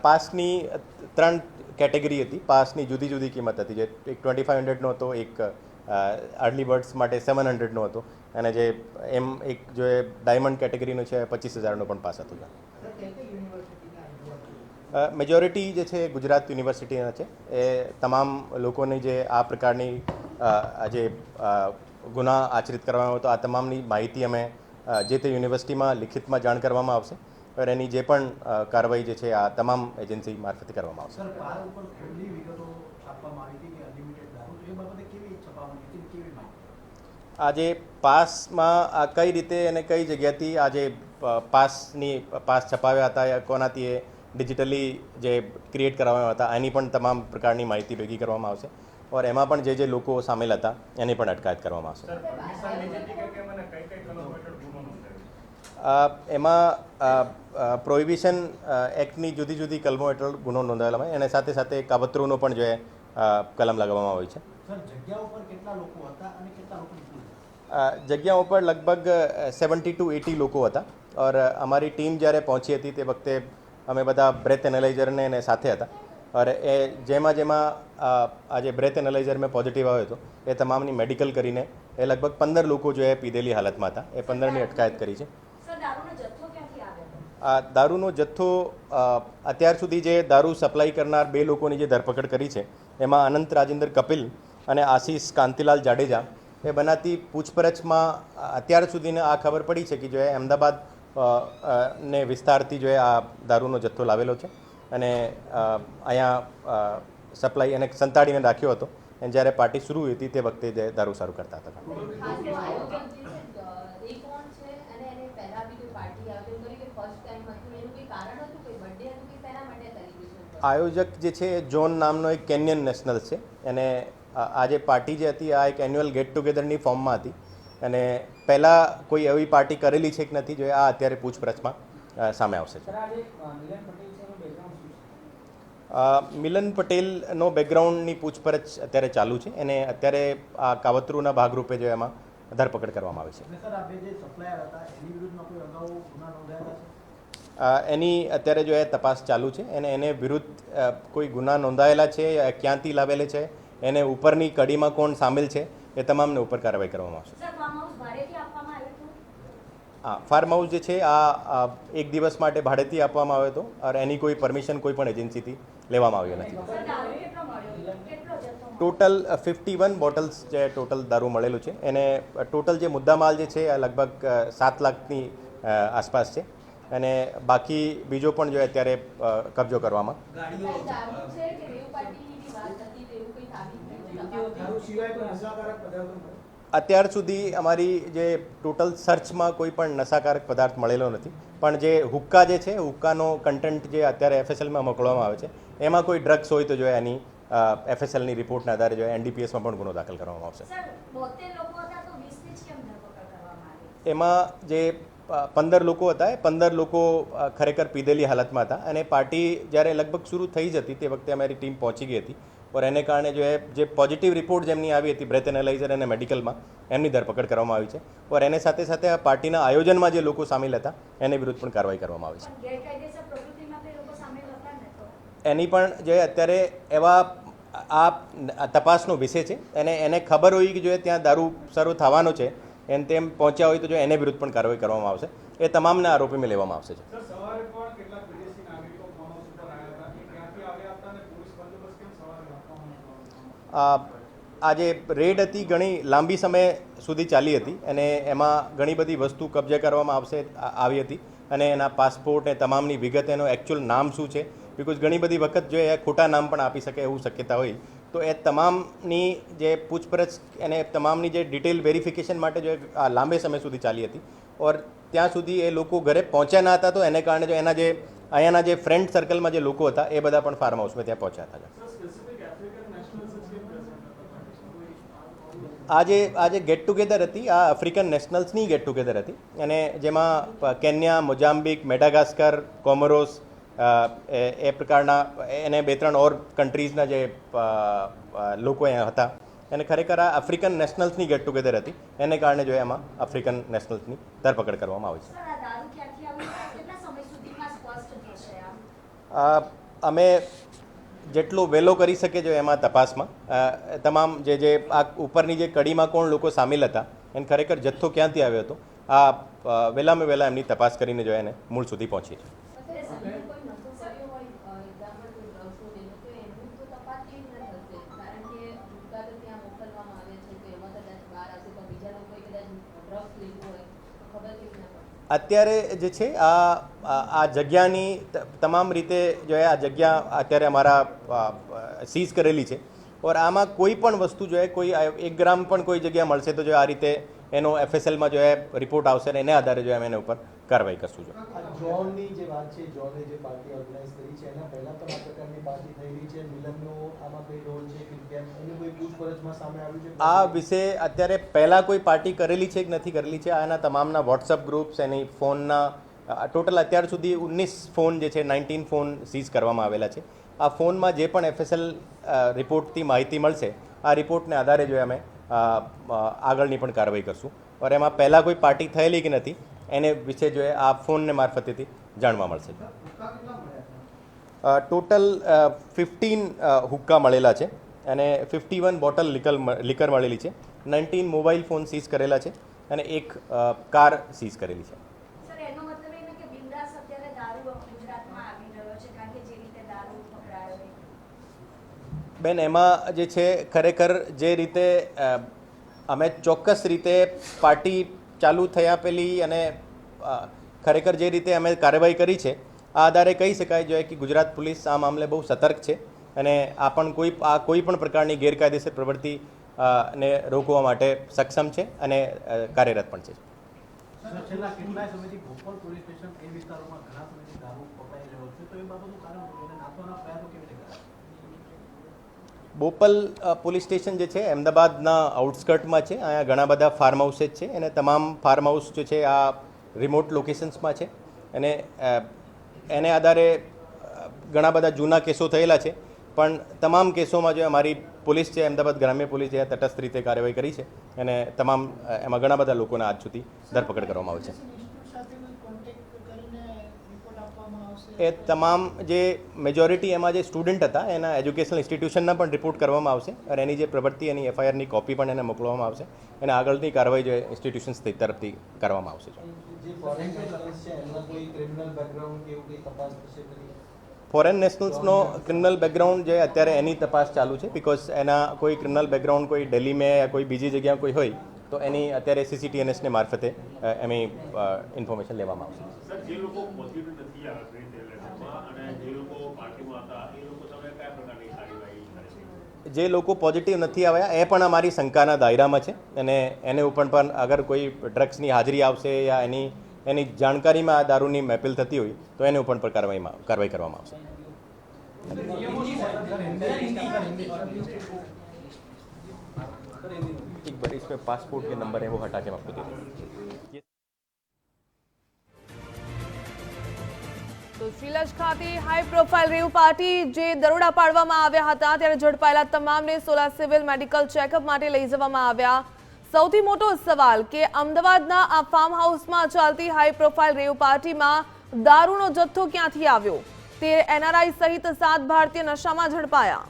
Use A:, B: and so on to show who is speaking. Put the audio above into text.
A: પાસની 3 category હતી. પાસની જુદી જુદી કિંમત હતી. જે એક 2500નો હતો, એક અર્લી બર્ડ્સ માટે 700નો હતો, અને જે એક જો એ ડાયમંડ કેટેગરીનો છે 25,000નો પણ પાસ હતો. મેજોરિટી જે છે ગુજરાત યુનિવર્સિટીના છે. એ તમામ લોકોની જે આ પ્રકારની જે ગુના આચરિત કરવામાં આવે તો આ તમામની માહિતી અમે જે તે યુનિવર્સિટીમાં લિખિતમાં જાણ કરવામાં આવશે. और એની જે પણ કાર્યવાહી જે છે આ તમામ એજન્સી મારફતે કરવામાં આવશે. આજે પાસમાં કઈ રીતે અને કઈ જગ્યાથી આજે પાસ છપાવ્યા હતા યા કોનાથી એ ડિજિટલી જે ક્રિએટ કરવામાં હતા એની પણ તમામ પ્રકારની માહિતી ભેગી કરવામાં આવશે. और એમાં પણ જે લોકો સામેલ હતા એની પણ અટકાયત કરવામાં આવશે. એમાં પ્રોહિબિશન એક્ટની જુદી જુદી કલમો હેઠળ ગુનો નોંધાયેલા હોય, અને સાથે સાથે કાવતરૂનો પણ જે કલમ લગાવવામાં આવી છે. જગ્યા ઉપર લગભગ 70 to 80 લોકો હતા. और અમારી ટીમ જ્યારે પહોંચી હતી તે વખતે અમે બધા બ્રેથ એનાલાઇઝરને એને સાથે હતા. और એ જેમાં આજે બ્રેથ એનાલાઇઝર મેં પોઝિટિવ આવ્યો હતો એ તમામની મેડિકલ કરીને એ લગભગ 15 લોકો જો એ પીધેલી હાલતમાં હતા. એ 15ની અટકાયત કરી છે. દારૂનો જથ્થો અત્યાર સુધી જે દારૂ સપ્લાય કરનાર 2 લોકોની જે ધરપકડ કરી છે એમાં અનંત રાજેન્દ્ર કપિલ અને આશીષ કાંતિલાલ જાડેજા એ બનાતી પૂછપરછમાં અત્યાર સુધીને આ ખબર પડી છે કે જો એ અમદાવાદ ને વિસ્તારથી જો આ દારૂનો જથ્થો લાવેલો છે અને અહીંયા સપ્લાય એને સંતાડીને રાખ્યો હતો. અને જ્યારે પાર્ટી શરૂ હતી તે વખતે જે દારૂ સારું કરતા હતા. આયોજક જે છે જોન નામનો એક કેન્યન નેશનલ છે. અને આ જે પાર્ટી જે હતી આ એક એન્યુઅલ ગેટ ટુગેધરની ફોર્મમાં હતી, અને પહેલાં કોઈ એવી પાર્ટી કરેલી છે કે નથી જો આ અત્યારે પૂછપરછમાં સામે આવશે. મિલન પટેલનો બેકગ્રાઉન્ડની પૂછપરછ અત્યારે ચાલુ છે, અને અત્યારે આ કાવતરૂના ભાગરૂપે જો એમાં ધરપકડ કરવામાં આવી છે. એની અત્યારે જો એ તપાસ ચાલુ છે, અને એને વિરુદ્ધ કોઈ ગુના નોંધાયેલા છે, ક્યાંથી લાવેલે છે, એને ઉપરની કડીમાં કોણ સામેલ છે એ તમામને ઉપર કાર્યવાહી કરવામાં આવશે. હા, ફાર્મ હાઉસ જે છે આ એક દિવસ માટે ભાડેથી આપવામાં આવ્યો હતો, અને એની કોઈ પરમિશન કોઈ પણ એજન્સીથી લેવામાં આવ્યો નથી. ટોટલ 51 બોટલ્સ જે ટોટલ દારૂ મળેલું છે, એને ટોટલ જે મુદ્દામાલ જે છે આ લગભગ 7 લાખની આસપાસ છે, અને બાકી બીજો પણ જો અત્યારે કબજો કરવામાં. અત્યાર સુધી અમારી જે ટોટલ સર્ચમાં કોઈ પણ નશાકારક પદાર્થ મળેલો નથી, પણ જે હુક્કા જે છે હુક્કાનો કન્ટેન્ટ જે અત્યારે એફએસએલમાં મોકલવામાં આવે છે એમાં કોઈ ડ્રગ્સ હોય તો જો એની એફએસએલની રિપોર્ટના આધારે જો એનડીપીએસમાં પણ ગુનો દાખલ કરવામાં આવશે. એમાં જે 15 લોકો હતા એ 15 લોકો ખરેખર પીધેલી હાલતમાં હતા, અને પાર્ટી જ્યારે લગભગ શરૂ થઈ જ હતી તે વખતે અમારી ટીમ પહોંચી ગઈ હતી. और એને કારણે જે પોઝિટિવ રિપોર્ટ જેમની આવી હતી બ્રેથ એનાલાઇઝર અને મેડિકલમાં એમની ધરપકડ કરવામાં આવી છે. और એને સાથે સાથે આ પાર્ટીના આયોજનમાં જે લોકો સામેલ હતા એને વિરુદ્ધ પણ કાર્યવાહી કરવામાં આવી છે. એની પણ જે અત્યારે એવા આ તપાસનો વિષય છે, અને એને ખબર હોય કે જો ત્યાં દારૂ શરૂ થવાનો છે એને તેમ પહોંચ્યા હોય તો જો એને વિરુદ્ધ પણ કાર્યવાહી કરવામાં આવશે. એ તમામના આરોપીમાં લેવામાં આવશે. આ જે રેડ હતી ઘણી લાંબી સમય સુધી ચાલી હતી, અને એમાં ઘણી બધી વસ્તુ કબજે કરવામાં આવી હતી, અને એના પાસપોર્ટ એ તમામની વિગત, એનો એકચ્યુઅલ નામ શું છે, બિકોઝ ઘણી બધી વખત જો એ ખોટા નામ પણ આપી શકે એવું શક્યતા હોય, તો એ તમામની જે પૂછપરછ અને તમામની જે ડિટેલ વેરિફિકેશન માટે જો આ લાંબે સમય સુધી ચાલી હતી. ઓર ત્યાં સુધી એ લોકો ઘરે પહોંચ્યા ના હતા, તો એને કારણે જો એના જે અહીંયાના જે ફ્રેન્ડ સર્કલમાં જે લોકો હતા એ બધા પણ ફાર્મ હાઉસમાં ત્યાં પહોંચ્યા હતા. આજે ગેટ ટુગેધર હતી આ આફ્રિકન નેશનલ્સની ગેટ ટુગેધર હતી, અને જેમાં કેન્યા, મોઝામ્બિક, મેડાગાસ્કર, કોમોરોસ એ પ્રકારના એને 2-3 ઓર કન્ટ્રીઝના જે લોકો અહીંયા હતા, અને ખરેખર આ આફ્રિકન નેશનલ્સની ગેટ ટુગેધર હતી, એને કારણે જો એમાં આફ્રિકન નેશનલ્સની ધરપકડ કરવામાં આવી છે. અમે જેટલો વહેલો કરી શકે જો એમાં તપાસમાં તમામ જે આ ઉપરની જે કડીમાં કોણ લોકો સામેલ હતા એને ખરેખર જથ્થો ક્યાંથી આવ્યો હતો આ વહેલામાં વહેલા એમની તપાસ કરીને જો એને મૂળ સુધી પહોંચીએ છીએ. અત્યારે જે છે આ જગ્યાની તમામ રીતે જો આ જગ્યા અત્યારે અમારા સીઝ કરેલી છે ઓર આમાં કોઈ પણ વસ્તુ જો કોઈ 1 ગ્રામ પણ કોઈ જગ્યા મળશે તો જો આ રીતે એનો એફએસએલમાં જો રિપોર્ટ આવશે ને એને આધારે જો અમે એના ઉપર કાર્યવાહી કરશું.
B: જોનની જે વાત છે, જોને જે પાર્ટી ઓર્ગેનાઇઝ કરી છે એના પહેલા પણ આ પ્રકારની પાર્ટી થઈ રહી છે, મિલનનો આમાં કોઈ રોલ છે કે કેમ એની કોઈ પૂછપરછમાં સામે આવ્યું છે?
A: આ વિશે અત્યારે પહેલાં કોઈ પાર્ટી કરેલી છે કે નથી કરેલી છે આના તમામના વોટ્સઅપ ગ્રુપ્સ એની ફોનના ટોટલ અત્યાર સુધી 19 ફોન જે છે 19 ફોન સીઝ કરવામાં આવેલા છે. આ ફોનમાં જે પણ એફએસએલ રિપોર્ટથી માહિતી મળશે આ રિપોર્ટને આધારે જો અમે આગળની પણ કાર્યવાહી કરશું ઓર એમાં પહેલાં કોઈ પાર્ટી થયેલી કે નથી એને વિશે જો આ ફોનને મારફતેથી જાણવા મળશે. ટોટલ 15 હુક્કા મળેલા છે અને 51 બોટલ લિકર મળેલી છે, 19 મોબાઈલ ફોન સીઝ કરેલા છે અને એક કાર સીઝ કરેલી છે. બેન એમાં જે છે ખરેખર જે રીતે અમે ચોક્કસ રીતે પાર્ટી ચાલુ થયા પહેલી અને ખરેખર જે રીતે અમે કાર્યવાહી કરી છે આ આધારે કહી શકાય જોઈએ કે ગુજરાત પોલીસ આ મામલે બહુ સતર્ક છે અને આ કોઈ પણ પ્રકારની ગેરકાયદેસર પ્રવૃત્તિ ને રોકવા માટે સક્ષમ છે અને કાર્યરત પણ છે.
B: છેલ્લા કેટલાય સમયથી ભોપાલ પોલીસ સ્ટેશન એ વિસ્તારોમાં ઘણા સમયથી દારૂ પકડાઈ રહ્યો છે, તો એ બાબતનું કારણ એને નાખવાના પ્રયાસો કેવી રીતે કરાય?
A: બોપલ પોલીસ સ્ટેશન જે છે અમદાવાદના આઉટસ્કર્ટમાં છે. અહીંયા ઘણા બધા ફાર્મ હાઉસીસ છે અને તમામ ફાર્મ હાઉસ જે છે આ રિમોટ લોકેશન્સમાં છે અને એને આધારે ઘણા બધા જૂના કેસો થયેલા છે પણ તમામ કેસોમાં જે અમારી પોલીસ છે અમદાવાદ ગ્રામ્ય પોલીસ છે તટસ્થ રીતે કાર્યવાહી કરી છે અને તમામ એમાં ઘણા બધા લોકોના આજ સુધી ધરપકડ કરવામાં આવે છે. એ તમામ જે મેજોરિટી એમાં જે સ્ટુડન્ટ હતા એના એજ્યુકેશનલ ઇન્સ્ટિટ્યુશનના પણ રિપોર્ટ કરવામાં આવશે અને એની જે પ્રવૃત્તિ એની એફઆઈઆરની કોપી પણ એને મોકલવામાં આવશે અને આગળની કાર્યવાહી જે ઇન્સ્ટિટ્યુશન્સ તરફથી કરવામાં આવશે. ફોરેન નેશનલ્સનો ક્રિમિનલ બેકગ્રાઉન્ડ જે અત્યારે એની તપાસ ચાલુ છે બિકોઝ એના કોઈ ક્રિમિનલ બેકગ્રાઉન્ડ કોઈ દિલ્હીમાં યા કોઈ બીજી જગ્યાએ કોઈ હોય તો એની અત્યારે સીસીટીએનએસને મારફતે એની ઇન્ફોર્મેશન લેવામાં આવશે. જે લોકો પોઝિટિવ નથી આવ્યા એ પણ અમારી શંકાના દાયરામાં છે અને એને ઉપર પણ અગર કોઈ ડ્રગ્સની હાજરી આવશે યા એની જાણકારીમાં આ દારૂની મહેફિલ થતી હોય તો એને ઉપર પણ કાર્યવાહી કરવામાં આવશે. एक बार इसमें पासपोर्ट के नंबर है वो हटा के आपको दे देंगे.
C: તો શ્રીલજ ખાતે હાઈ પ્રોફાઇલ રેવ પાર્ટી જે દરોડા પાડવામાં આવ્યા હતા ત્યારે ઝડપાયેલા તમામને સોલા સિવિલ મેડિકલ ચેકઅપ માટે લઈ જવામાં આવ્યા. સૌથી મોટો સવાલ કે અમદાવાદના આ ફાર્મ હાઉસમાં ચાલતી હાઈ પ્રોફાઇલ રેવ પાર્ટીમાં દારૂનો જથ્થો ક્યાંથી આવ્યો? તે એનઆરઆઈ સહિત 7 ભારતીય નશામાં ઝડપાયા.